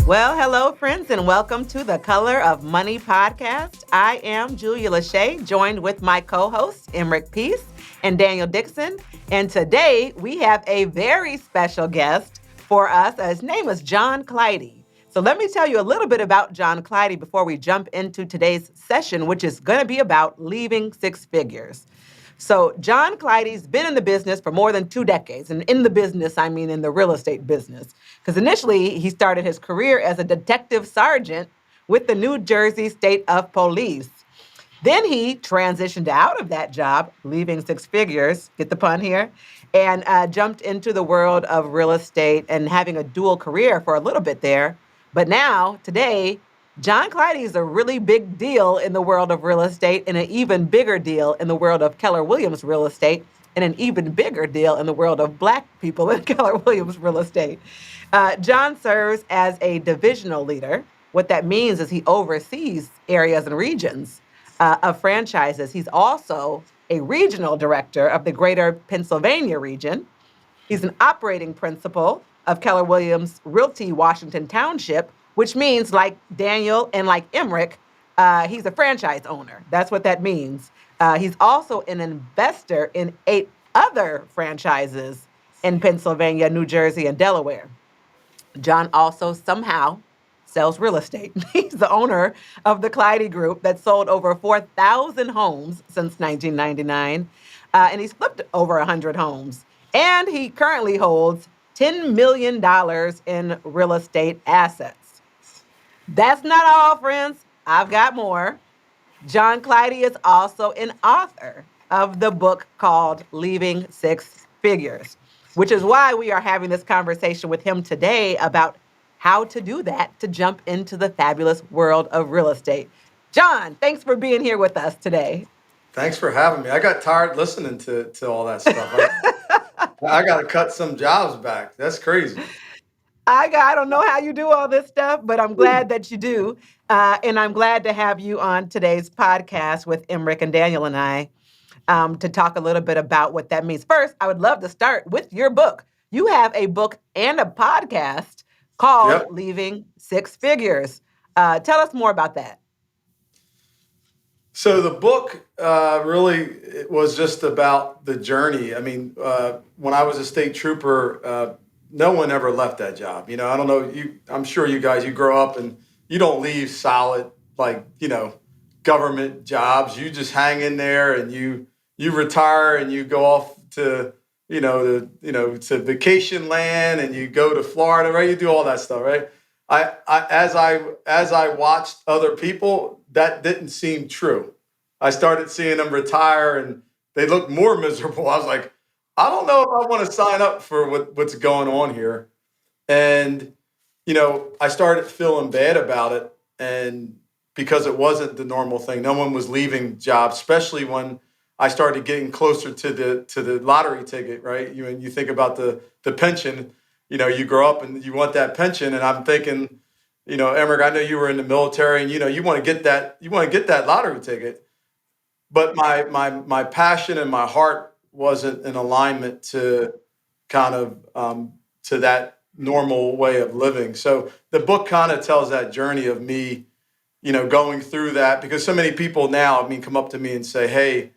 Well, hello, friends, and welcome to the Color of Money podcast. I am Julia Lachey, joined with my co-hosts, Emrick Peace and Daniel Dixon. And today we have a very special guest for us. His name is John Clidy. So let me tell you a little bit about John Clidy before we jump into today's session, which is going to be about leaving six figures. So John Clidy's been in the business for more than 2 decades. And in the business, I mean in the real estate business. Because initially, he started his career as a detective sergeant with the New Jersey State of Police. Then he transitioned out of that job, leaving six figures, get the pun here, and jumped into the world of real estate and having a dual career for a little bit there. But now, today, John Clidy is a really big deal in the world of real estate and an even bigger deal in the world of Keller Williams Real Estate and an even bigger deal in the world of Black people in Keller Williams Real Estate. John serves as a divisional leader. What that means is he oversees areas and regions of franchises. He's also a regional director of the Greater Pennsylvania region. He's an operating principal of Keller Williams Realty, Washington Township, which means, like Daniel and like Emrick, he's a franchise owner. That's what that means. He's also an investor in 8 other franchises in Pennsylvania, New Jersey, and Delaware. John also somehow sells real estate. He's the owner of the Clidy Group that sold over 4,000 homes since 1999, and he's flipped over 100 homes. And he currently holds $10 million in real estate assets. That's not all, friends. I've got more. John Clidy is also an author of the book called Leaving Six Figures, which is why we are having this conversation with him today about how to do that to jump into the fabulous world of real estate. John, thanks for being here with us today. Thanks for having me. I got tired listening to all that stuff. I got to cut some jobs back. That's crazy. I don't know how you do all this stuff, but I'm glad that you do. And I'm glad to have you on today's podcast with Emrick and Daniel and I to talk a little bit about what that means. First, I would love to start with your book. You have a book and a podcast called Leaving Six Figures. Tell us more about that. So the book really was just about the journey. I mean, when I was a state trooper, no one ever left that job. You know, I don't know. I'm sure you guys, you grow up and you don't leave solid, government jobs. You just hang in there and you retire and you go off to, to vacation land and you go to Florida, right? You do all that stuff, right? As I watched other people, that didn't seem true. I started seeing them retire and they looked more miserable. I was like, I don't know if I want to sign up for what's going on here. And, I started feeling bad about it. And because it wasn't the normal thing, no one was leaving jobs, especially when I started getting closer to the lottery ticket, right? You think about the pension, you grow up and you want that pension. And I'm thinking, Emrick, I know you were in the military and, you want to get that lottery ticket. But my passion and my heart wasn't in alignment to kind of to that normal way of living. So the book kind of tells that journey of me, going through that, because so many people now, come up to me and say, hey,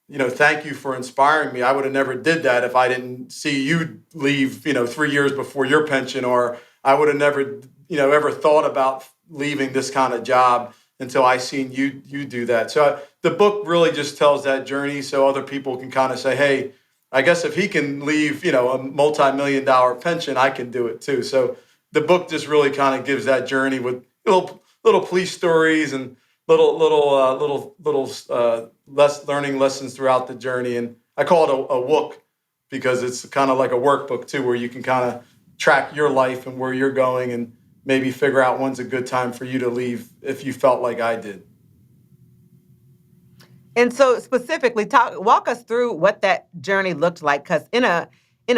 thank you for inspiring me. I would have never did that if I didn't see you leave, 3 years before your pension, or I would have never, ever thought about leaving this kind of job until I seen you do that. So the book really just tells that journey so other people can kind of say, hey, I guess if he can leave, a multi-million-dollar pension, I can do it too. So the book just really kind of gives that journey with little police stories and little learning lessons throughout the journey. And I call it a WOOK because it's kind of like a workbook too, where you can kind of track your life and where you're going and maybe figure out when's a good time for you to leave if you felt like I did. And so specifically, walk us through what that journey looked like, because in a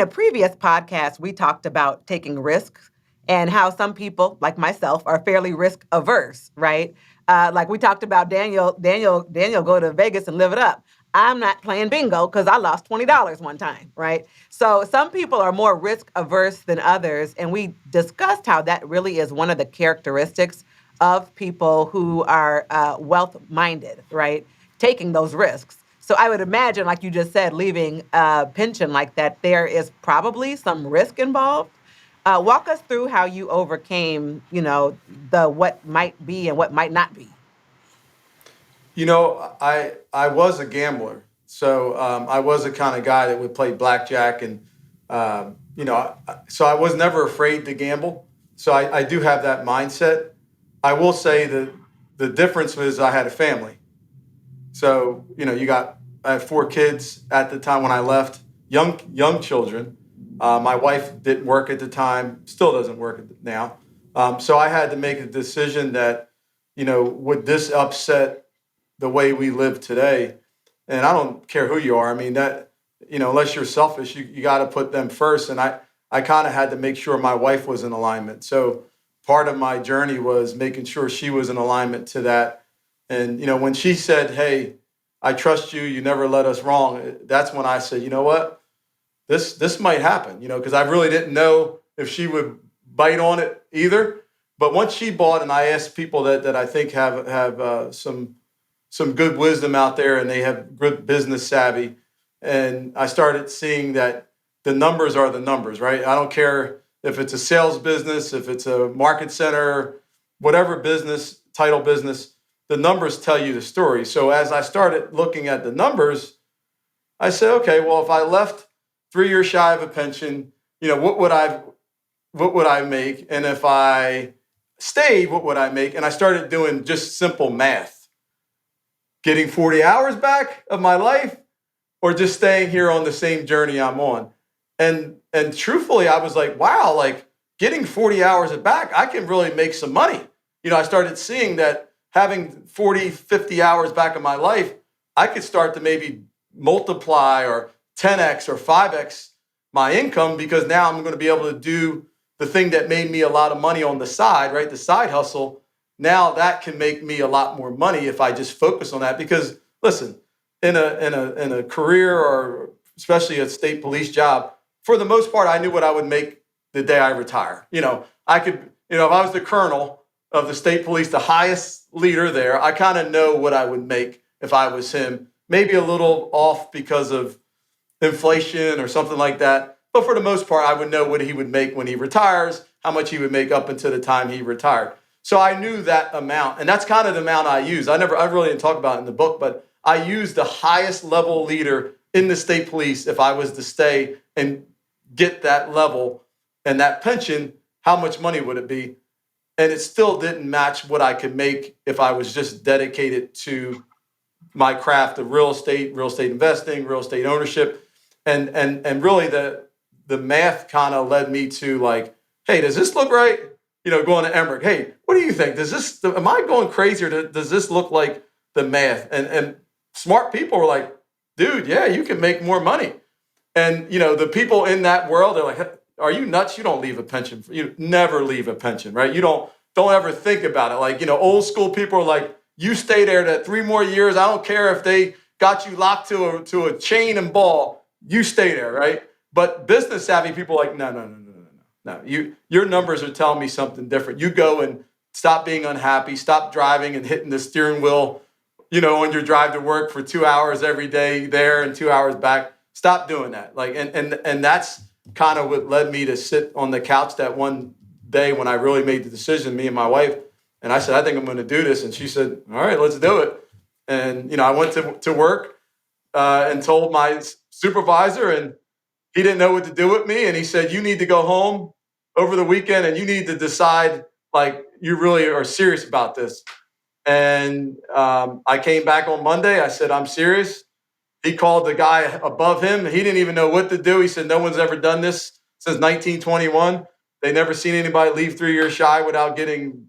previous podcast, we talked about taking risks and how some people, like myself, are fairly risk averse, right? Like we talked about Daniel go to Vegas and live it up. I'm not playing bingo because I lost $20 one time, right? So some people are more risk averse than others. And we discussed how that really is one of the characteristics of people who are wealth minded, right? Taking those risks. So I would imagine, like you just said, leaving a pension like that, there is probably some risk involved. Walk us through how you overcame, the what might be and what might not be. I was a gambler, so I was the kind of guy that would play blackjack, and so I was never afraid to gamble. So I do have that mindset. I will say that the difference was I had a family. So I had 4 kids at the time when I left, young children. My wife didn't work at the time, still doesn't work now. So I had to make a decision that, would this upset the way we live today? And I don't care who you are. I mean, that, unless you're selfish, you got to put them first. And I kind of had to make sure my wife was in alignment. So part of my journey was making sure she was in alignment to that. And, when she said, "Hey, I trust you, you never let us wrong," that's when I said, you know what, this might happen, because I really didn't know if she would bite on it either. But once she bought, and I asked people that I think have some good wisdom out there, and they have good business savvy, and I started seeing that the numbers are the numbers, right? I don't care if it's a sales business, if it's a market center, whatever business, title business, the numbers tell you the story. So as I started looking at the numbers, I said, okay, well, if I left 3 years shy of a pension, what would I make? And if I stayed, what would I make? And I started doing just simple math, getting 40 hours back of my life, or just staying here on the same journey I'm on. And truthfully, I was like, wow, like getting 40 hours back, I can really make some money. I started seeing that having 40, 50 hours back of my life, I could start to maybe multiply or 10x or 5x my income, because now I'm going to be able to do the thing that made me a lot of money on the side, right? The side hustle. Now that can make me a lot more money if I just focus on that. Because listen, in a career, or especially a state police job, for the most part, I knew what I would make the day I retire. I could, if I was the colonel of the state police, the highest leader there, I kind of know what I would make if I was him. Maybe a little off because of inflation or something like that. But for the most part, I would know what he would make when he retires, how much he would make up until the time he retired. So I knew that amount. And that's kind of the amount I used. I really didn't talk about it in the book, but I used the highest level leader in the state police. If I was to stay and get that level and that pension, how much money would it be? And it still didn't match what I could make if I was just dedicated to my craft of real estate investing, real estate ownership. And really the math kind of led me to like, hey, does this look right? Going to Emmerich, hey, what do you think? Am I going crazy, or does this look like the math? And smart people were like, dude, yeah, you can make more money. And, the people in that world, they're like, are you nuts? You don't leave a pension. You never leave a pension, right? You don't ever think about it. Like, old school people are like, you stay there that 3 more years. I don't care if they got you locked to a chain and ball. You stay there, right? But business savvy people are like, no. Your numbers are telling me something different. You go and stop being unhappy. Stop driving and hitting the steering wheel, on your drive to work for 2 hours every day there and 2 hours back. Stop doing that. Like, and that's kind of what led me to sit on the couch that one day when I really made the decision, me and my wife. And I said, I think I'm going to do this. And she said, all right, let's do it. And, I went to work and told my supervisor, and he didn't know what to do with me. And he said, you need to go home over the weekend and you need to decide, like, you really are serious about this. And I came back on Monday. I said, I'm serious. He called the guy above him. He didn't even know what to do. He said, no one's ever done this since 1921. They never seen anybody leave 3 years shy without getting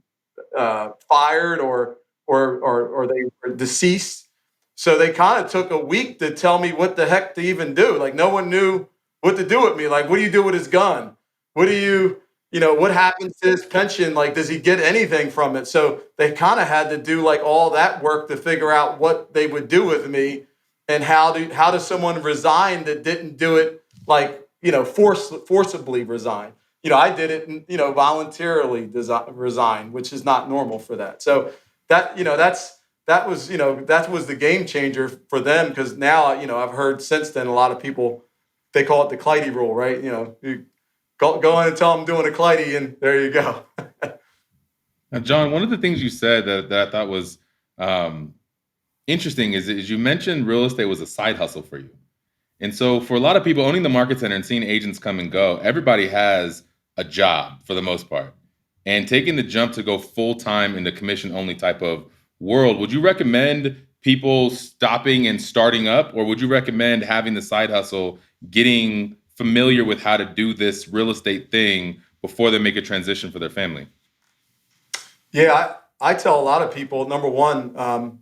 fired or they were deceased. So they kind of took a week to tell me what the heck to even do. Like, no one knew what to do with me. Like, what do you do with his gun? What do what happens to his pension? Like, does he get anything from it? So they kind of had to do like all that work to figure out what they would do with me. And how does someone resign that didn't do it like, forcibly resign? I did it, and, voluntarily resign, which is not normal for that. So that was the game changer for them, because now, I've heard since then a lot of people, they call it the Clidy rule, right? You go in and tell them I'm doing a Clidy, and there you go. Now, John, one of the things you said that I thought was interesting is you mentioned real estate was a side hustle for you. And so for a lot of people owning the market center and seeing agents come and go, everybody has a job for the most part. And taking the jump to go full time in the commission only type of world, would you recommend people stopping and starting up, or would you recommend having the side hustle, getting familiar with how to do this real estate thing before they make a transition for their family? Yeah, I tell a lot of people, number one,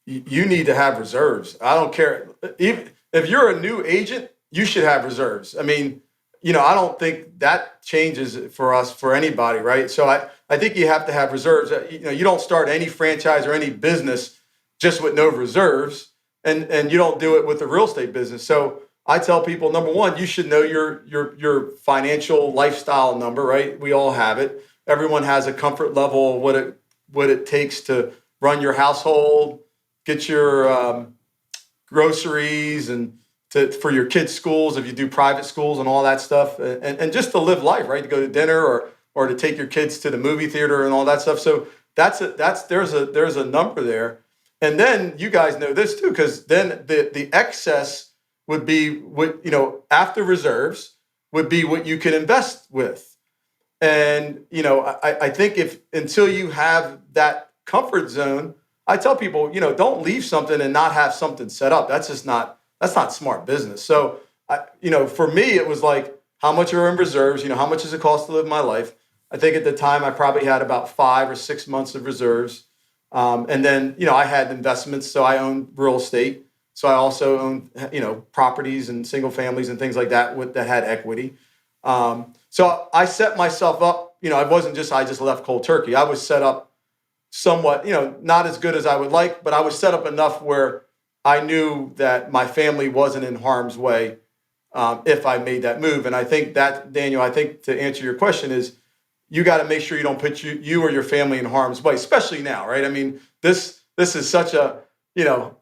you need to have reserves. I don't care. Even if you're a new agent, you should have reserves. I mean, I don't think that changes for us, for anybody, right? So I think you have to have reserves. You don't start any franchise or any business just with no reserves, and you don't do it with the real estate business. So I tell people, number one, you should know your financial lifestyle number, right? We all have it. Everyone has a comfort level of what it takes to run your household, get your groceries, and for your kids' schools, if you do private schools and all that stuff, and just to live life, right? To go to dinner, or to take your kids to the movie theater and all that stuff. So there's a number there. And then you guys know this too, because then the excess would be what, after reserves, would be what you can invest with. And, I think until you have that comfort zone, I tell people, don't leave something and not have something set up. That's not smart business. So, for me, it was like, how much are in reserves? How much does it cost to live my life? I think at the time I probably had about 5 or 6 months of reserves. And then, I had investments. So I owned real estate. So I also owned, properties and single families and things like that that had equity. So I set myself up, I just left cold turkey. I was set up somewhat, not as good as I would like, but I was set up enough where I knew that my family wasn't in harm's way if I made that move. And I think that, Daniel, to answer your question is, you got to make sure you don't put you or your family in harm's way, especially now, right? I mean, this is such a,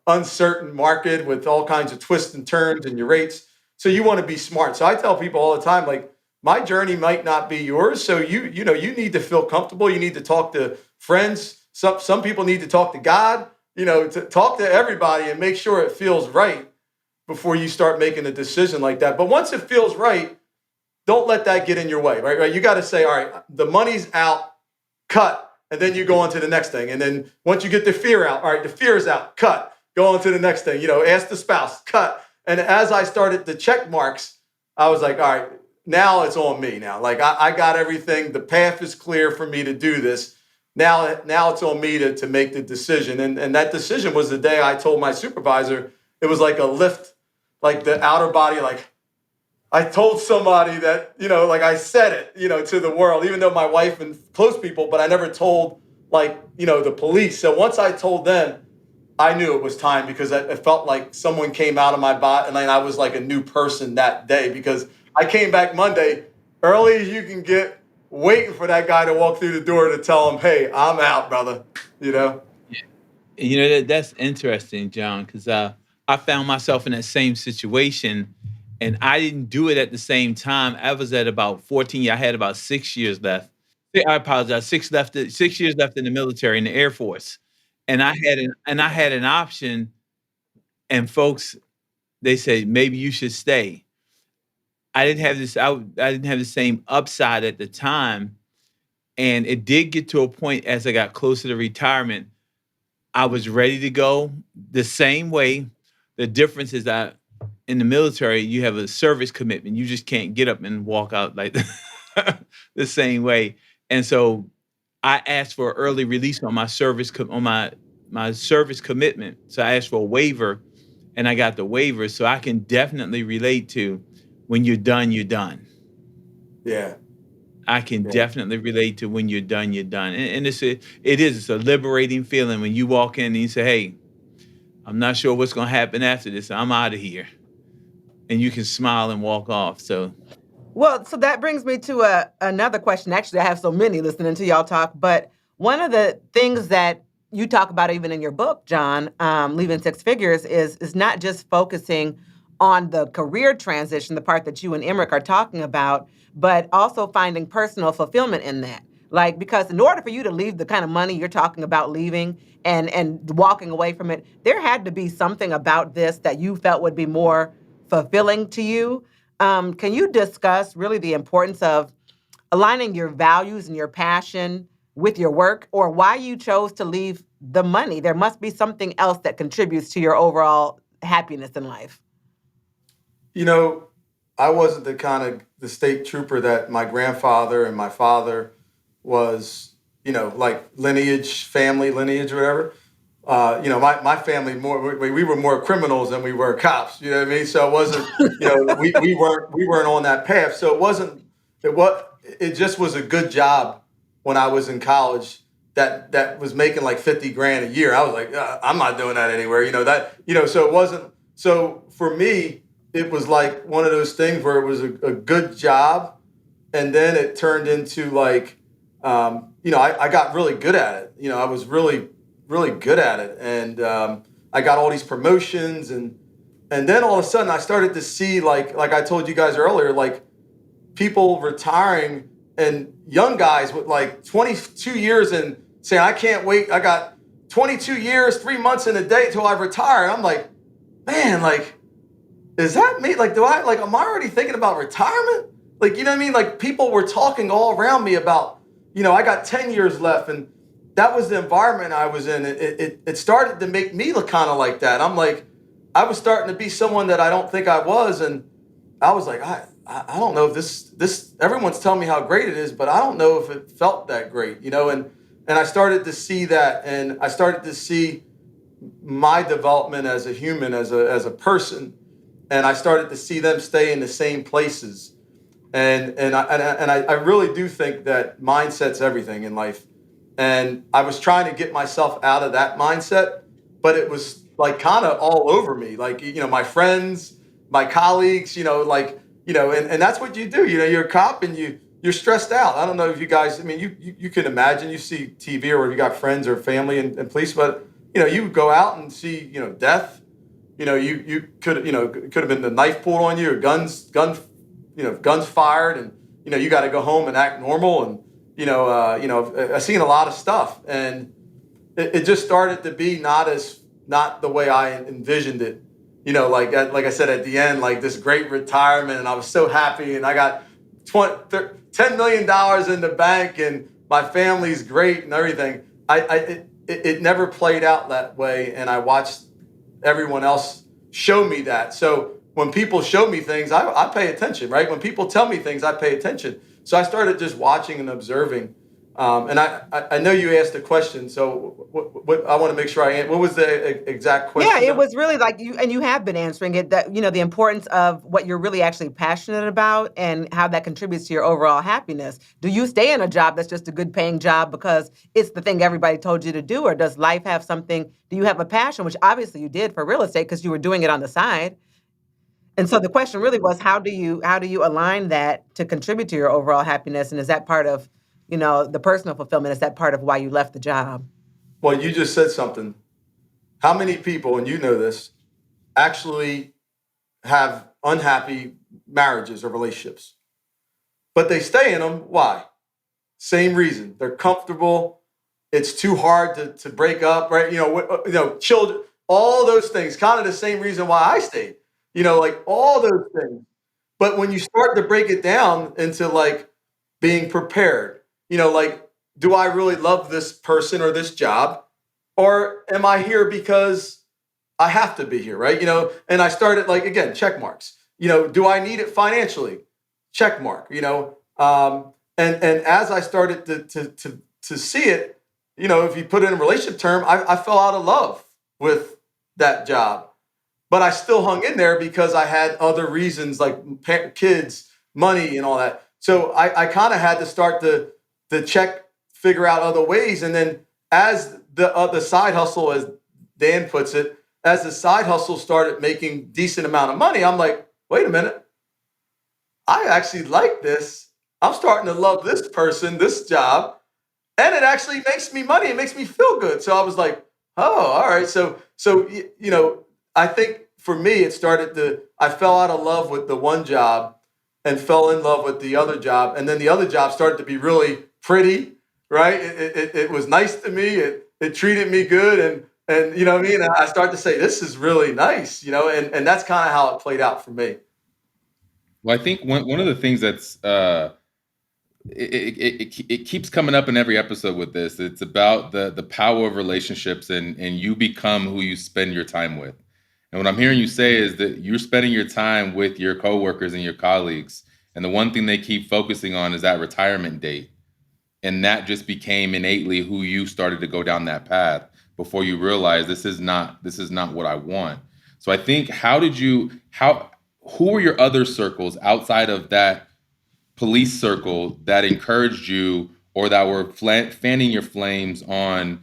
uncertain market with all kinds of twists and turns in your rates. So you want to be smart. So I tell people all the time, like, my journey might not be yours. So you need to feel comfortable. You need to talk to friends. Some people need to talk to God, to talk to everybody and make sure it feels right before you start making a decision like that. But once it feels right, don't let that get in your way, right? You got to say, all right, the money's out, cut, and then you go on to the next thing. And then once you get the fear out, all right, the fear is out, cut, go on to the next thing. Ask the spouse, cut. And as I started the check marks, I was like, all right, now it's on me now. Like I got everything. The path is clear for me to do this. Now it's on me to make the decision. And that decision was the day I told my supervisor. It was like a lift, like the outer body, like I told somebody that, like I said it, to the world, even though my wife and close people, but I never told the police. So once I told them, I knew it was time, because it felt like someone came out of my body, and I was like a new person that day, because I came back Monday early as you can get, waiting for that guy to walk through the door to tell him, hey, I'm out, brother. That's interesting, John, because I found myself in that same situation, and I didn't do it at the same time. I was at about 14. I had about 6 years left. I apologize. 6 years left in the military, in the Air Force, and I had an option. And folks, they said maybe you should stay. I didn't have this. I didn't have the same upside at the time, and it did get to a point as I got closer to retirement. I was ready to go the same way. The difference is that in the military, you have a service commitment. You just can't get up and walk out like the same way. And so I asked for early release on my my service commitment. So I asked for a waiver, and I got the waiver. So I can definitely relate to, when you're done, you're done. Yeah. I can Yeah. definitely relate to, when you're done, you're done. And it's a liberating feeling when you walk in and you say, hey, I'm not sure what's going to happen after this. I'm out of here. And you can smile and walk off. So, Well, so that brings me to another question. Actually, I have so many listening to y'all talk, but one of the things that you talk about even in your book, John, Leaving Six Figures, is not just focusing on the career transition, the part that you and Emmerich are talking about, but also finding personal fulfillment in that. Like, because in order for you to leave the kind of money you're talking about leaving and walking away from it, there had to be something about this that you felt would be more fulfilling to you. Can you discuss really the importance of aligning your values and your passion with your work, or why you chose to leave the money? There must be something else that contributes to your overall happiness in life. You know, I wasn't the state trooper that my grandfather and my father was, like family lineage or whatever. My family we were more criminals than we were cops. You know what I mean? So it wasn't, we weren't on that path. So it just was a good job when I was in college that was making like 50 grand a year. I was like, I'm not doing that anywhere. So it wasn't. So for me, it was like one of those things where it was a good job, and then it turned into like, I got really good at it. I was really, really good at it, and I got all these promotions, and then all of a sudden I started to see like I told you guys earlier, like people retiring and young guys with like 22 years and saying, I can't wait. I got 22 years, 3 months and a day till I retire. And I'm like, man, like, is that me? Like, am I already thinking about retirement? Like, you know what I mean? Like people were talking all around me about, I got 10 years left, and that was the environment I was in. It started to make me look kind of like that. I'm like, I was starting to be someone that I don't think I was. And I was like, I don't know if this, everyone's telling me how great it is, but I don't know if it felt that great, and I started to see that, and I started to see my development as a human, as a person. And I started to see them stay in the same places. And I really do think that mindset's everything in life. And I was trying to get myself out of that mindset, but it was like kind of all over me. Like, my friends, my colleagues, and that's what you do. You're a cop and you're stressed out. I don't know if you guys, I mean, you can imagine, you see TV or you got friends or family and police, but, you would go out and see, death. You could have been the knife pulled on you or guns fired, and you got to go home and act normal, and I've seen a lot of stuff, and it just started to be not the way I envisioned it. Like I said at the end, like this great retirement, and I was so happy, and I got $10 million in the bank, and my family's great and everything. It never played out that way, and I watched everyone else show me that. So when people show me things, I pay attention, right? When people tell me things, I pay attention. So I started just watching and observing. And I know you asked a question, so what I want to make sure what was the exact question? Yeah, it was really like you have been answering it, that, the importance of what you're really actually passionate about and how that contributes to your overall happiness. Do you stay in a job that's just a good paying job because it's the thing everybody told you to do? Or does life have something, do you have a passion, which obviously you did for real estate because you were doing it on the side? And so the question really was, how do you align that to contribute to your overall happiness? And is that part of, the personal fulfillment? Is that part of why you left the job? Well, you just said something. How many people, and you know this, actually have unhappy marriages or relationships? But they stay in them. Why? Same reason. They're comfortable. It's too hard to break up, right? Children, all those things, kind of the same reason why I stayed. Like all those things. But when you start to break it down into like being prepared, like, do I really love this person or this job? Or am I here because I have to be here, right? And I started like, again, check marks. Do I need it financially? Check mark, and as I started to see it, if you put it in a relationship term, I fell out of love with that job. But I still hung in there because I had other reasons like kids, money, and all that. So I kind of had to start to figure out other ways. And then as the side hustle, as Dan puts it, as the side hustle started making decent amount of money, I'm like, wait a minute, I actually like this. I'm starting to love this person, this job, and it actually makes me money. It makes me feel good. So I was like, oh, all right. So I think for me, it started to. I fell out of love with the one job, and fell in love with the other job, and then the other job started to be really pretty. Right? It was nice to me. It treated me good, and you know what I mean. I started to say, this is really nice. And that's kind of how it played out for me. Well, I think one of the things that's it keeps coming up in every episode with this. It's about the power of relationships, and you become who you spend your time with. And what I'm hearing you say is that you're spending your time with your coworkers and your colleagues, and the one thing they keep focusing on is that retirement date. And that just became innately who you started to go down that path before you realized this is not what I want. So I think who were your other circles outside of that police circle that encouraged you, or that were fanning your flames on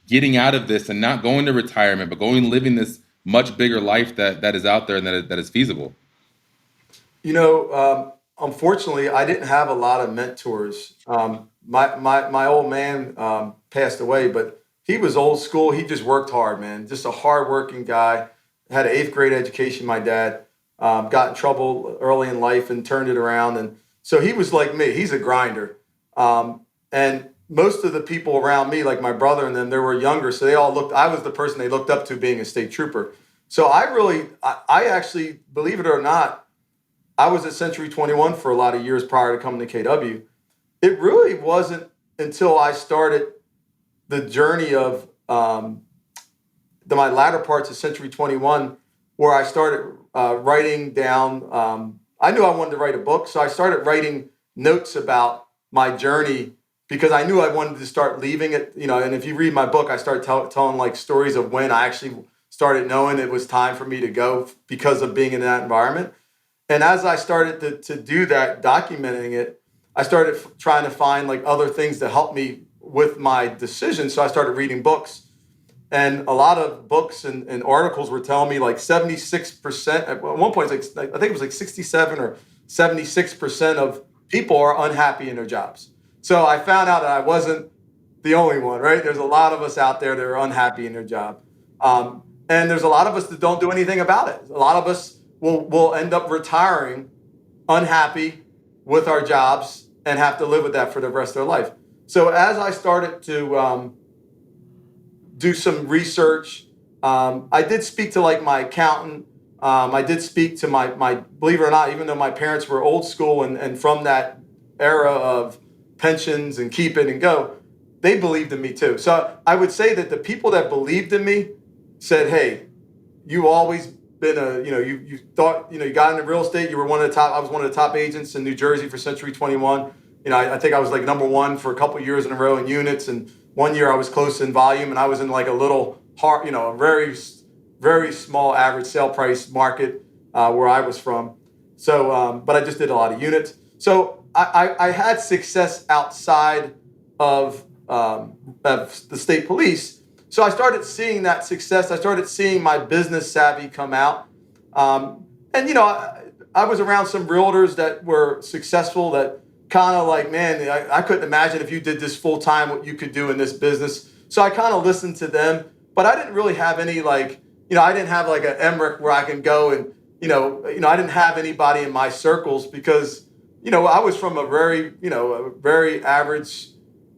getting out of this and not going to retirement, but going living this much bigger life that is out there and that is feasible? Unfortunately, I didn't have a lot of mentors. My old man passed away, but he was old school. He just worked hard, man. Just a hardworking guy. Had an eighth grade education. My dad got in trouble early in life and turned it around. And so he was like me. He's a grinder. And most of the people around me, like my brother and them, they were younger. So I was the person they looked up to being a state trooper. So I actually, believe it or not, I was at Century 21 for a lot of years prior to coming to KW. It really wasn't until I started the journey of my latter parts of Century 21 where I started writing down. I knew I wanted to write a book, so I started writing notes about my journey because I knew I wanted to start leaving it. And if you read my book, I started telling like stories of when I actually started knowing it was time for me to go because of being in that environment. And as I started to do that, documenting it, I started trying to find like other things to help me with my decision. So I started reading books, and a lot of books and articles were telling me like 76%. At one point, I think it was like 67 or 76% of people are unhappy in their jobs. So I found out that I wasn't the only one, right? There's a lot of us out there that are unhappy in their job. And there's a lot of us that don't do anything about it. A lot of us will end up retiring unhappy with our jobs and have to live with that for the rest of their life. So as I started to do some research, I did speak to like my accountant. I did speak to my believe it or not, even though my parents were old school and from that era of pensions and keep it and go, they believed in me too. So I would say that the people that believed in me said, hey, you always been you thought, you got into real estate. You were I was one of the top agents in New Jersey for Century 21. I think I was like number one for a couple of years in a row in units. And one year I was close in volume, and I was in like a little a very, very small average sale price market where I was from. So, but I just did a lot of units. So I had success outside of the state police. So I started seeing that success. I started seeing my business savvy come out. I was around some realtors that were successful that kind of like, man, I couldn't imagine if you did this full time, what you could do in this business. So I kind of listened to them, but I didn't really have any I didn't have like an Emmerich where I can go and, I didn't have anybody in my circles because, I was from a very average,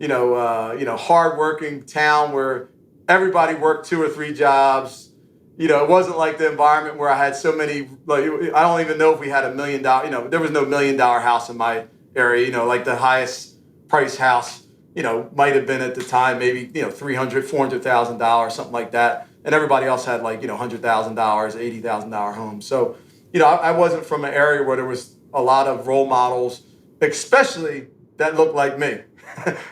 hardworking town where everybody worked 2 or 3 jobs. It wasn't like the environment where I had so many, I don't even know if we had $1 million, there was no $1 million house in my area, like the highest price house, might have been at the time, maybe, $300,000, $400,000, something like that. And everybody else had like, $100,000, $80,000 homes. So, I wasn't from an area where there was a lot of role models, especially that looked like me.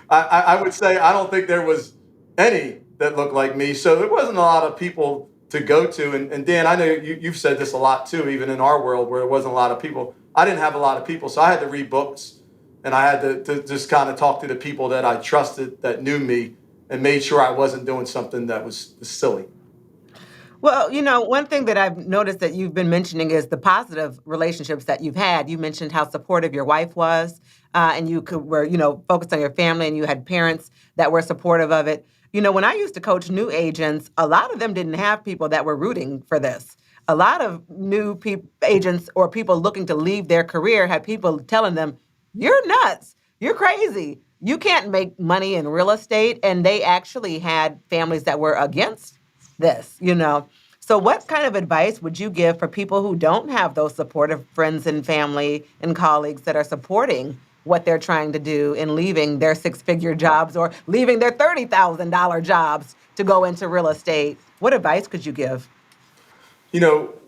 I would say, I don't think there was any that looked like me. So there wasn't a lot of people to go to. And Dan, I know you've said this a lot too, even in our world where there wasn't a lot of people. I didn't have a lot of people. So I had to read books, and I had to just kind of talk to the people that I trusted, that knew me, and made sure I wasn't doing something that was silly. Well, one thing that I've noticed that you've been mentioning is the positive relationships that you've had. You mentioned how supportive your wife was, and were, focused on your family, and you had parents that were supportive of it. When I used to coach new agents, a lot of them didn't have people that were rooting for this. A lot of new agents or people looking to leave their career had people telling them, "You're nuts. You're crazy. You can't make money in real estate." And they actually had families that were against this. So what kind of advice would you give for people who don't have those supportive friends and family and colleagues that are supporting what they're trying to do in leaving their six-figure jobs or leaving their $30,000 jobs to go into real estate? What advice could you give?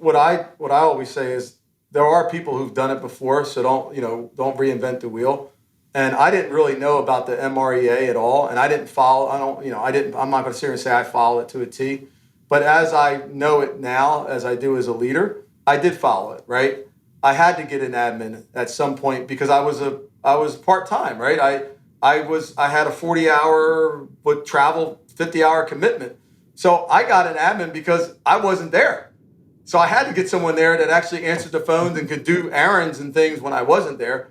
What I always say is there are people who've done it before, so don't reinvent the wheel. And I didn't really know about the MREA at all, and I didn't follow. I don't, I didn't. I'm not going to sit here and say I follow it to a T, but as I know it now, as I do as a leader, I did follow it. Right, I had to get an admin at some point because I was part time. Right, I had a 40-hour with travel 50-hour commitment, so I got an admin because I wasn't there. So I had to get someone there that actually answered the phones and could do errands and things when I wasn't there.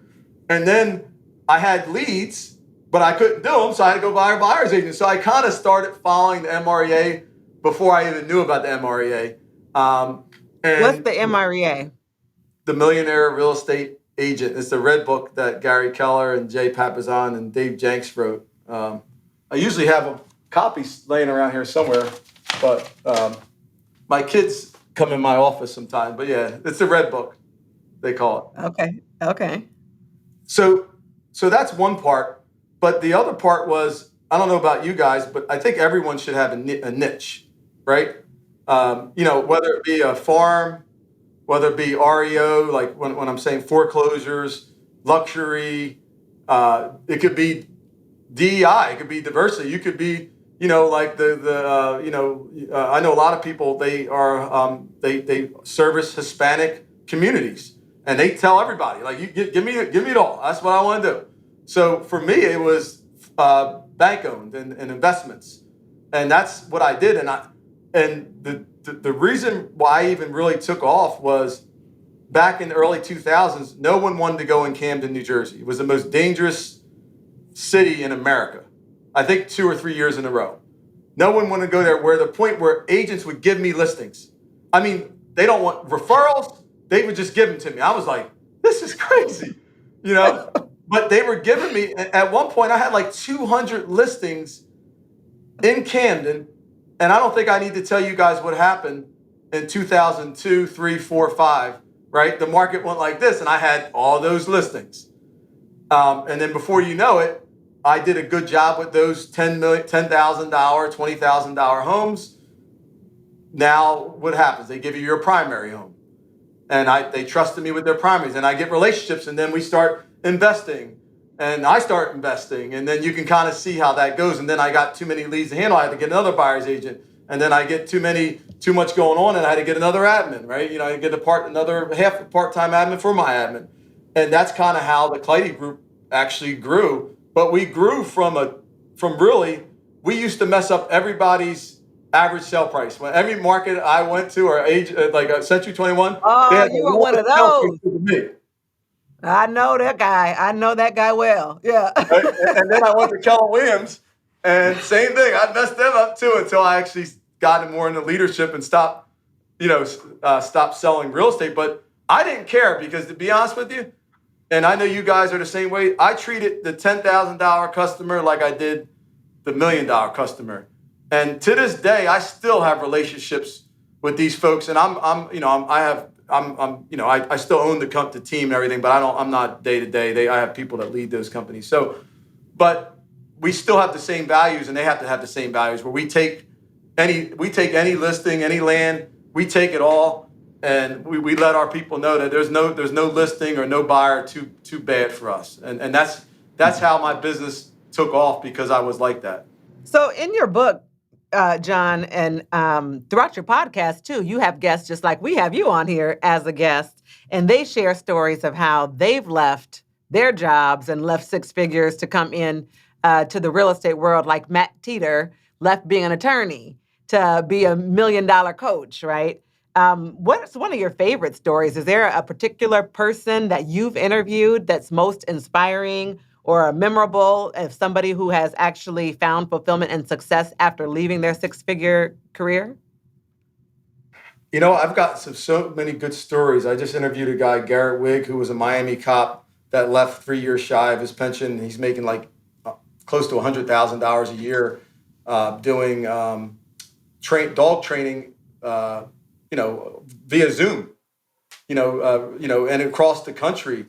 And then I had leads, but I couldn't do them, so I had to go buy a buyer's agent. So I kind of started following the MREA before I even knew about the MREA. What's And the MREA? the Millionaire Real Estate Agent is the red book that Gary Keller and Jay Papasan and Dave Jenks wrote. I usually have a copy laying around here somewhere, but my kids come in my office sometimes. But yeah, it's the red book, they call it. Okay. So that's one part. But the other part was, I don't know about you guys, but I think everyone should have a niche, right? Whether it be a farm, whether it be REO, like when I'm saying foreclosures, luxury, it could be DEI, it could be diversity. You could be, like I know a lot of people, they are, they service Hispanic communities. And they tell everybody, like, you give me it all. That's what I want to do. So for me, it was bank owned and investments, and that's what I did. And the reason why I even really took off was back in the early 2000s. No one wanted to go in Camden, New Jersey. It was the most dangerous city in America. I think 2 or 3 years in a row. No one wanted to go there. Where the point where agents would give me listings. I mean, they don't want referrals. They would just give them to me. I was like, this is crazy, But they were giving me, at one point, I had like 200 listings in Camden. And I don't think I need to tell you guys what happened in 2002, 3, 4, 5, right? The market went like this, and I had all those listings. And then before you know it, I did a good job with those $10,000, $20,000 homes. Now what happens? They give you your primary home. And they trusted me with their primaries, and I get relationships, and then we start investing, and I start investing, and then you can kind of see how that goes. And then I got too many leads to handle. I had to get another buyer's agent, and then I get too much going on, and I had to get another admin, right? I get another half a part-time admin for my admin, and that's kind of how the Clidy Group actually grew. But we grew from really, we used to mess up everybody's average sale price. When every market I went to, or age like Century 21, they Oh, had you the were one of lowest sale price those. to me. I know that guy. I know that guy well. Yeah. Right? And then I went to Keller Williams, and same thing. I messed them up too until I actually got more into leadership and stopped selling real estate. But I didn't care because, to be honest with you, and I know you guys are the same way, I treated the $10,000 customer like I did the $1 million customer. And to this day, I still have relationships with these folks, and I still own the team and everything, but I'm not day to day. I have people that lead those companies. So, but we still have the same values, and they have to have the same values. Where we take any listing, any land, we take it all, and we let our people know that there's no listing or no buyer too bad for us, and that's how my business took off, because I was like that. So in your book, John, and throughout your podcast too, you have guests just like we have you on here as a guest, and they share stories of how they've left their jobs and left six figures to come in to the real estate world, like Matt Teeter left being an attorney to be a $1 million coach, right? What's one of your favorite stories? Is there a particular person that you've interviewed that's most inspiring or memorable of somebody who has actually found fulfillment and success after leaving their six-figure career? I've got so many good stories. I just interviewed a guy, Garrett Wigg, who was a Miami cop that left 3 years shy of his pension. He's making like close to $100,000 a year doing dog training, via Zoom, and across the country.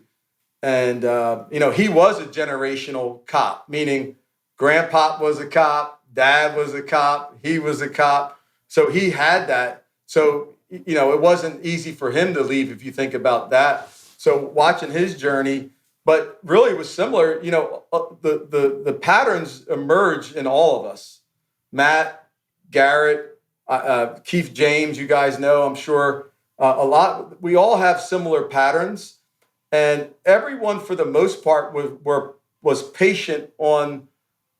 And, he was a generational cop, meaning grandpa was a cop, dad was a cop, he was a cop. So he had that. So, it wasn't easy for him to leave if you think about that. So watching his journey, but really it was similar, the patterns emerge in all of us. Matt, Garrett, Keith James, you guys know, I'm sure we all have similar patterns, and everyone for the most part was patient on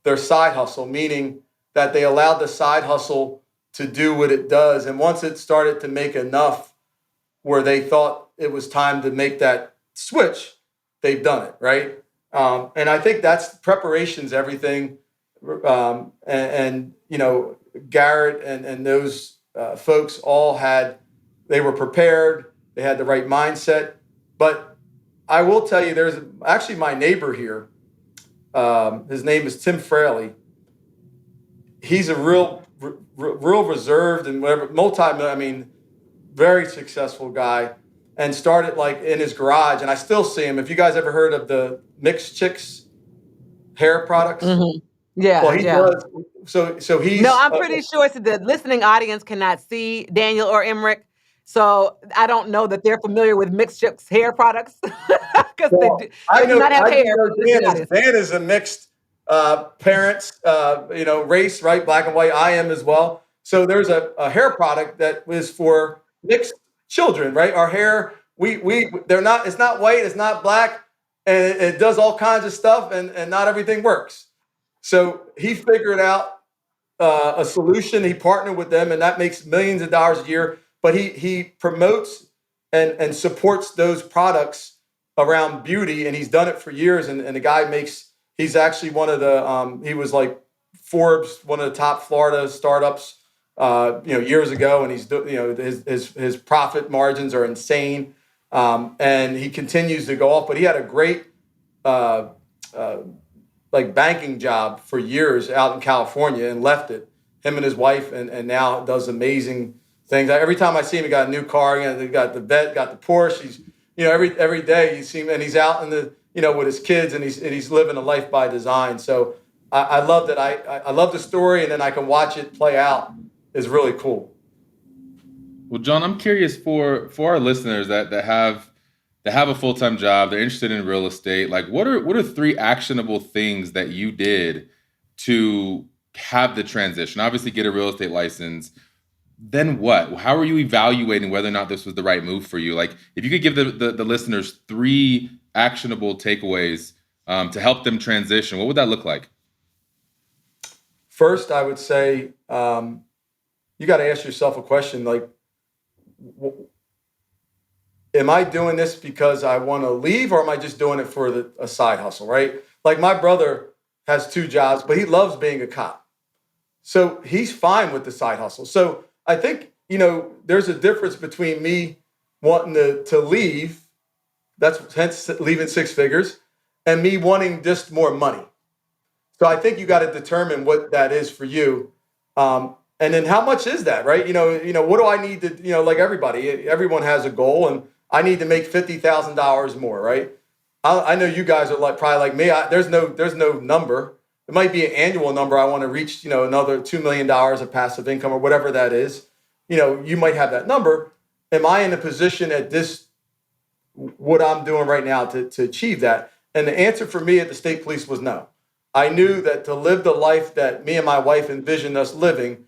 their side hustle, meaning that they allowed the side hustle to do what it does. And once it started to make enough where they thought it was time to make that switch, they've done it, right? And I think that's preparation's everything. Garrett and those folks they were prepared, they had the right mindset. But I will tell you, there's actually my neighbor here. His name is Tim Fraley. He's a real reserved and whatever, very successful guy, and started like in his garage. And I still see him. If you guys ever heard of the Mixed Chicks hair products? Mm-hmm. Yeah, well, he does. So he's No, I'm pretty sure the listening audience cannot see Daniel or Emmerich. So I don't know that they're familiar with Mixed Chicks hair products because they do not have hair. Dan is a mixed parents, race, right? Black and white. I am as well. So there's a hair product that is for mixed children, right? Our hair, it's not white, it's not black, and it does all kinds of stuff, and not everything works. So he figured out a solution. He partnered with them, and that makes millions of dollars a year. But he promotes and supports those products around beauty, and he's done it for years. And the guy he's actually one of the he was like Forbes, one of the top Florida startups years ago, and he's his profit margins are insane, and he continues to go off. But he had a great banking job for years out in California and left it, him and his wife, and now does amazing things. Every time I see him, he got a new car. They got the vet, got the Porsche. He's every day you see him, and he's out in the with his kids, and he's living a life by design. So I love that. I love the story, and then I can watch it play out. Is really cool. Well, John, I'm curious for our listeners that have a full-time job, they're interested in real estate. Like, what are 3 actionable things that you did to have the transition? Obviously, get a real estate license. Then what? How are you evaluating whether or not this was the right move for you? Like, if you could give the listeners 3 actionable takeaways to help them transition, what would that look like? First, I would say you got to ask yourself a question like, am I doing this because I want to leave, or am I just doing it for a side hustle, right? Like, my brother has 2 jobs, but he loves being a cop. So he's fine with the side hustle. So I think, there's a difference between me wanting to leave, hence leaving 6 figures, and me wanting just more money. So I think you got to determine what that is for you. And then how much is that, right? What do I need to, like everyone has a goal, and I need to make $50,000 more, right? I know you guys are probably like me. There's no number. It might be an annual number. I want to reach, another $2 million of passive income or whatever that is. You might have that number. Am I in a position at what I'm doing right now to achieve that? And the answer for me at the state police was no. I knew that to live the life that me and my wife envisioned us living,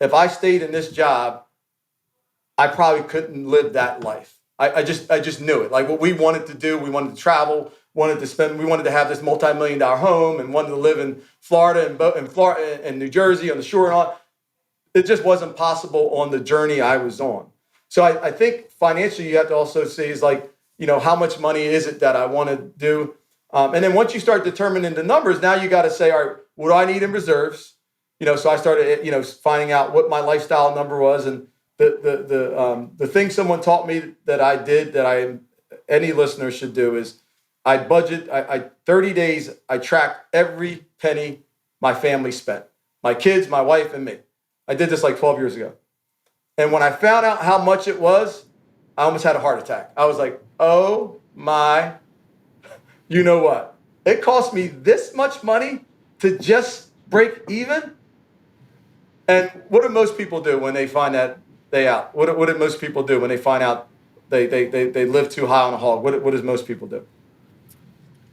if I stayed in this job, I probably couldn't live that life. I just knew it. Like, what we wanted to do, we wanted to travel, we wanted to have this multi-million-dollar home, and wanted to live in Florida and New Jersey on the shore and all. it just wasn't possible on the journey I was on. So I think financially, you have to also see is like, how much money is it that I want to do? And then once you start determining the numbers, now you got to say, all right, what do I need in reserves? So I started, finding out what my lifestyle number was. And the thing someone taught me that I did that any listener should do is I budget, 30 days, I track every penny my family spent, my kids, my wife, and me. I did this like 12 years ago. And when I found out how much it was, I almost had a heart attack. I was like, oh my, you know what? It cost me this much money to just break even? And what do most people do when they find that they out? What do most people do when they find out they live too high on a hog? What does most people do?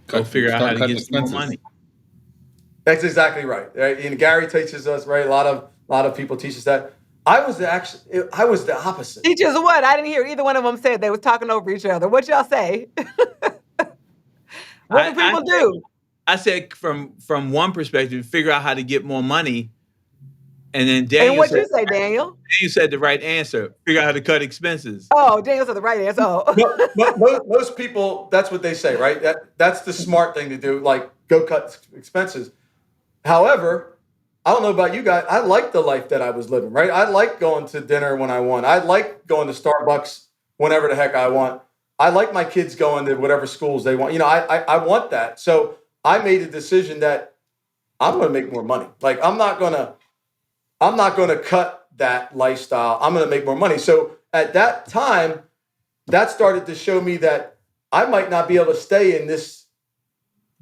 Go figure out how to get some more money. That's exactly right. And Gary teaches us, right? A lot of people teach us that. I was the opposite. Teachers what? I didn't hear either one of them say. They was talking over each other. What y'all say? What do people do? I said from one perspective, figure out how to get more money. And then Daniel. And what you say, Daniel? You said the right answer. Figure out how to cut expenses. Oh, Daniel said the right answer. Oh. Most people, that's what they say, right? That's the smart thing to do, like go cut expenses. However, I don't know about you guys. I like the life that I was living, right? I like going to dinner when I want. I like going to Starbucks whenever the heck I want. I like my kids going to whatever schools they want. I want that. So I made a decision that I'm going to make more money. Like I'm not going to cut that lifestyle. I'm going to make more money. So at that time, that started to show me that I might not be able to stay in this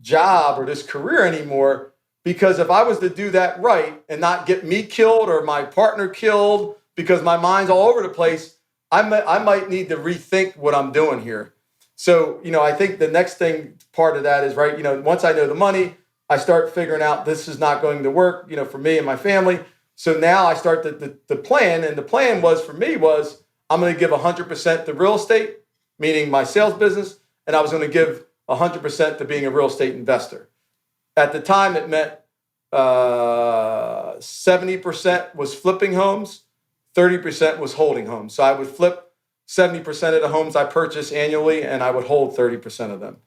job or this career anymore. Because if I was to do that right and not get me killed or my partner killed because my mind's all over the place, I might need to rethink what I'm doing here. So, I think the next part of that is, right, once I know the money, I start figuring out this is not going to work, for me and my family. So now I start the plan. And the plan for me was I'm going to give 100% to real estate, meaning my sales business, and I was going to give 100% to being a real estate investor. At the time, it meant 70% was flipping homes, 30% was holding homes. So I would flip 70% of the homes I purchased annually, and I would hold 30% of them.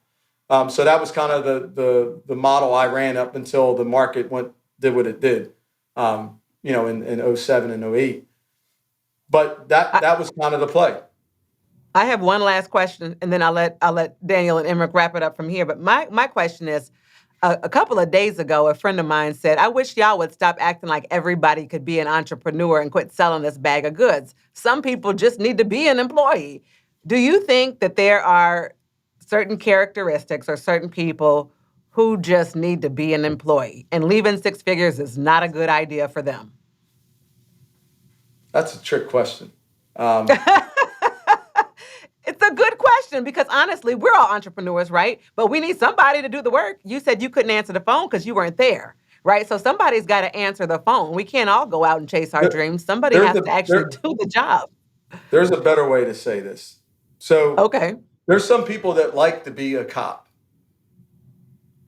So that was kind of the model I ran up until the market did what it did, in 07 and 08. But that was kind of the play. I have one last question, and then I'll let Daniel and Emmerich wrap it up from here. But my question is, a couple of days ago, a friend of mine said, I wish y'all would stop acting like everybody could be an entrepreneur and quit selling this bag of goods. Some people just need to be an employee. Do you think that there are certain characteristics or certain people who just need to be an employee and leaving six figures is not a good idea for them? That's a trick question. It's a good question because honestly, we're all entrepreneurs, right? But we need somebody to do the work. You said you couldn't answer the phone because you weren't there, right? So somebody's got to answer the phone. We can't all go out and chase our dreams. Somebody has to actually do the job. There's a better way to say this. So okay, there's some people that like to be a cop,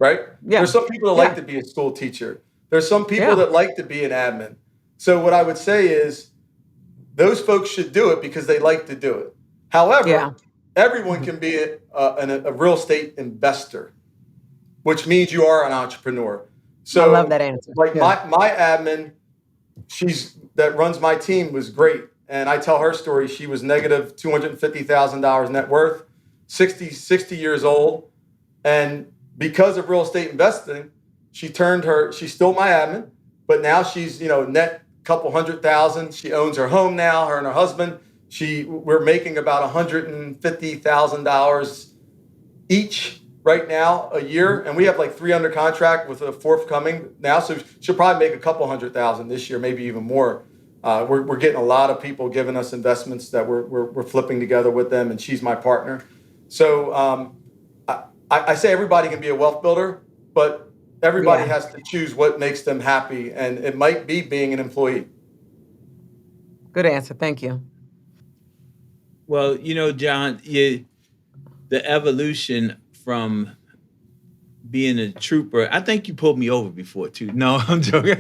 right? Yeah. There's some people that like to be a school teacher. There's some people that like to be an admin. So what I would say is those folks should do it because they like to do it. However, everyone can be a real estate investor, which means you are an entrepreneur. So I love that answer. Like my admin, that runs my team was great. And I tell her story. She was negative $250,000 net worth, 60 years old. And because of real estate investing, she's still my admin, but now she's, net couple $100,000. She owns her home now, her and her husband. We're making about $150,000 each right now a year. And we have like 3 under contract with a forthcoming now. So she'll probably make a couple $100,000 this year, maybe even more. We're getting a lot of people giving us investments that we're flipping together with them, and she's my partner. So I say everybody can be a wealth builder, but everybody has to choose what makes them happy, and it might be being an employee. Good answer. Thank you. Well, John, the evolution from being a trooper, I think you pulled me over before too. No, I'm joking.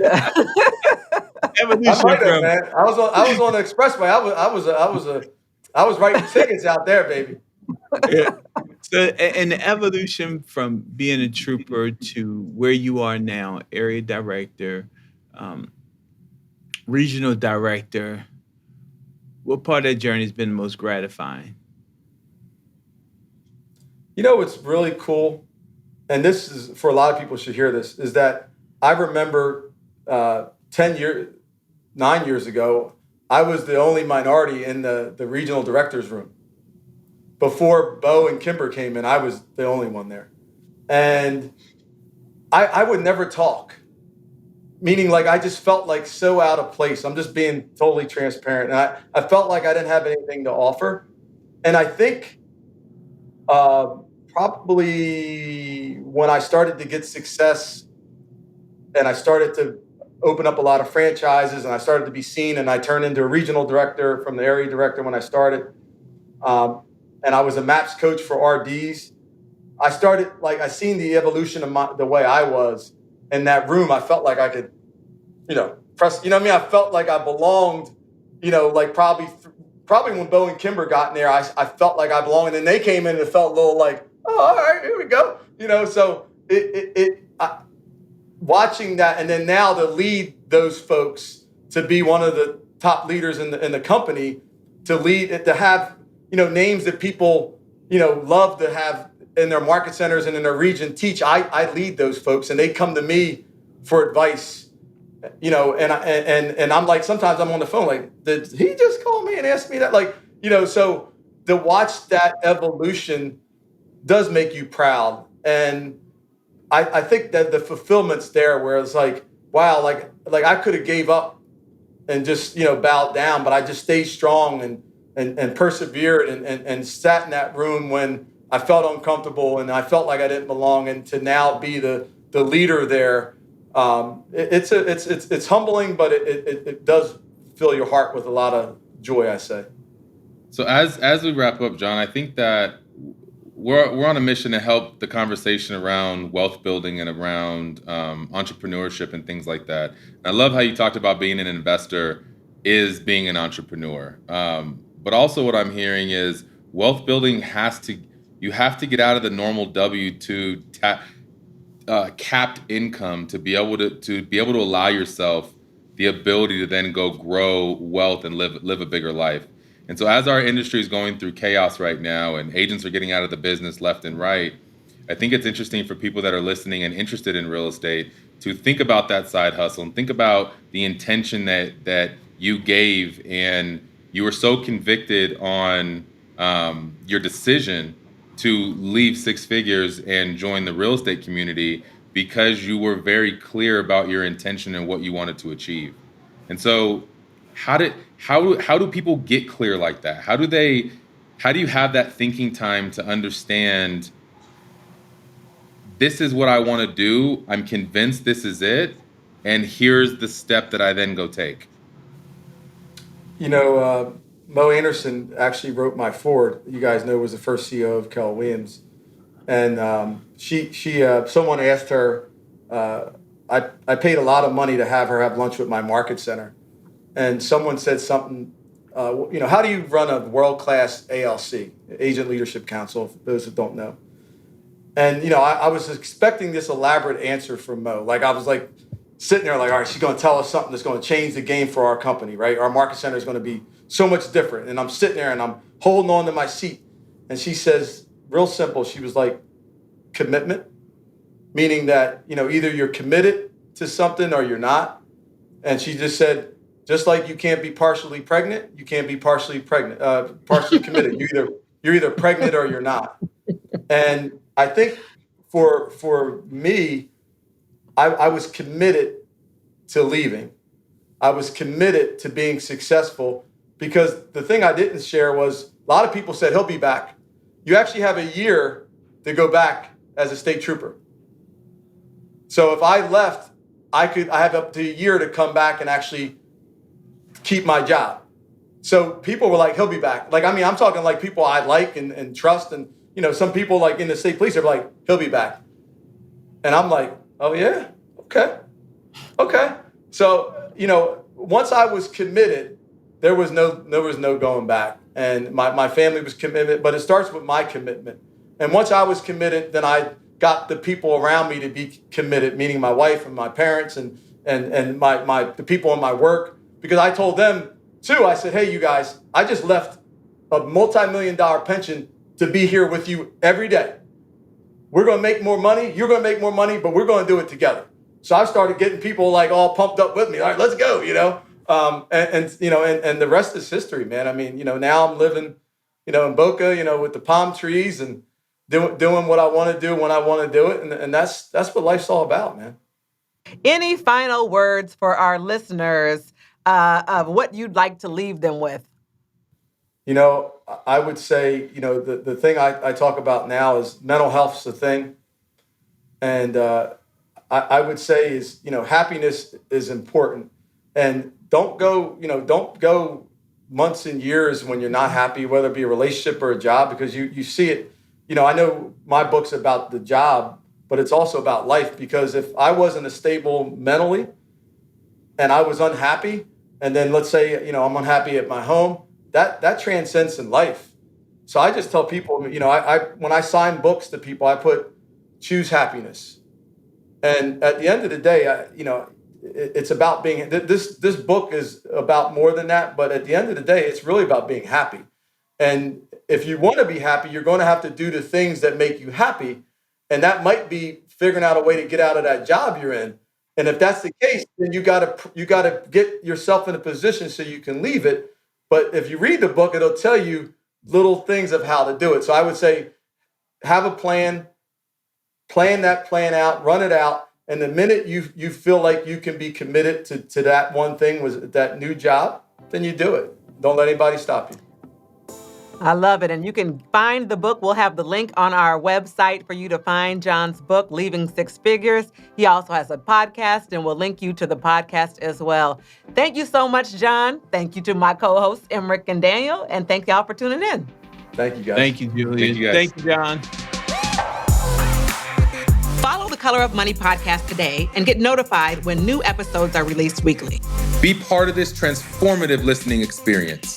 I evolution might have, from man. I was on the expressway. I was writing tickets out there, baby. yeah. So, and the evolution from being a trooper to where you are now, area director, um, regional director, what part of that journey has been the most gratifying? You know what's really cool, and this is for a lot of people should hear this, is that I remember 10 years, 9 years ago, I was the only minority in the regional director's room. Before Bo and Kimber came in, I was the only one there. And I would never talk, meaning like I just felt like so out of place. I'm just being totally transparent. And I felt like I didn't have anything to offer. And I think probably when I started to get success and I started to open up a lot of franchises and I started to be seen and I turned into a regional director from the area director when I started. And I was a MAPS coach for RDs. I started, like, I seen the evolution of the way I was in that room. I felt like I could, press, you know what I mean? I felt like I belonged, like probably when Bo and Kimber got in there, I felt like I belonged. And then they came in and it felt a little like, oh, all right, here we go. So watching that, and then now to lead those folks to be one of the top leaders in the company, to lead, to have, names that people, love to have in their market centers and in their region teach. I lead those folks and they come to me for advice, and I'm like, sometimes I'm on the phone, like, did he just call me and ask me that? Like, so to watch that evolution does make you proud. And I think that the fulfillment's there where it's like, wow, like I could have gave up and just, bowed down, but I just stayed strong and persevered and sat in that room when I felt uncomfortable and I felt like I didn't belong. And to now be the leader there, it's humbling, but it does fill your heart with a lot of joy, I say. So as we wrap up, John, I think that we're on a mission to help the conversation around wealth building and around entrepreneurship and things like that. And I love how you talked about being an investor is being an entrepreneur. But also what I'm hearing is wealth building you have to get out of the normal W-2 capped income to be able to allow yourself the ability to then go grow wealth and live a bigger life. And so as our industry is going through chaos right now and agents are getting out of the business left and right, I think it's interesting for people that are listening and interested in real estate to think about that side hustle and think about the intention that you gave, and you were so convicted on your decision to leave six figures and join the real estate community because you were very clear about your intention and what you wanted to achieve. And so how do people get clear like that? How do you have that thinking time to understand this is what I want to do, I'm convinced this is it, and here's the step that I then go take? Mo Anderson actually wrote my forward. You guys know was the first CEO of Keller Williams, and she someone asked her. I paid a lot of money to have her have lunch with my market center, and someone said something. How do you run a world-class ALC, Agent Leadership Council? For those that don't know, and I was expecting this elaborate answer from Mo. Like I was like sitting there, like, all right, she's going to tell us something that's going to change the game for our company, right? Our market center is going to be so much different. And I'm sitting there and I'm holding on to my seat. And she says, real simple, she was like, commitment, meaning that, either you're committed to something or you're not. And she just said, just like you can't be partially pregnant, you can't be partially committed. You're either pregnant or you're not. And I think for me, I was committed to leaving. I was committed to being successful, because the thing I didn't share was a lot of people said, he'll be back. You actually have a year to go back as a state trooper. So if I left, I have up to a year to come back and actually keep my job. So people were like, he'll be back. Like, I mean, I'm talking like people I like and trust. And, some people like in the state police are like, he'll be back. And I'm like, oh yeah, okay. So, once I was committed, there was no going back. And my family was committed, but it starts with my commitment. And once I was committed, then I got the people around me to be committed, meaning my wife and my parents and the people in my work, because I told them too, I said, hey, you guys, I just left a multi-million-dollar pension to be here with you every day. We're going to make more money. You're going to make more money, but we're going to do it together. So I started getting people like all pumped up with me. All right, let's go, and the rest is history, man. I mean, now I'm living, in Boca, with the palm trees and doing what I want to do when I want to do it. And that's what life's all about, man. Any final words for our listeners of what you'd like to leave them with? I would say, the thing I talk about now is mental health's a thing. And I would say is, happiness is important. And don't go months and years when you're not happy, whether it be a relationship or a job, because you see it. I know my book's about the job, but it's also about life, because if I wasn't stable mentally and I was unhappy, and then let's say, I'm unhappy at my home, that transcends in life. So I just tell people, when I sign books to people, I put choose happiness. And at the end of the day, it's about being, this book is about more than that, but at the end of the day, it's really about being happy. And if you want to be happy, you're going to have to do the things that make you happy. And that might be figuring out a way to get out of that job you're in. And if that's the case, then you gotta get yourself in a position so you can leave it. But if you read the book, it'll tell you little things of how to do it. So I would say, have a plan that plan out, run it out. And the minute you feel like you can be committed to that one thing, was that new job, then you do it. Don't let anybody stop you. I love it. And you can find the book. We'll have the link on our website for you to find John's book, Leaving Six Figures. He also has a podcast, and we'll link you to the podcast as well. Thank you so much, John. Thank you to my co-hosts, Emrick and Daniel. And thank y'all for tuning in. Thank you, guys. Thank you, Julia. Thank you, guys. Thank you, John. Follow the Color of Money podcast today and get notified when new episodes are released weekly. Be part of this transformative listening experience.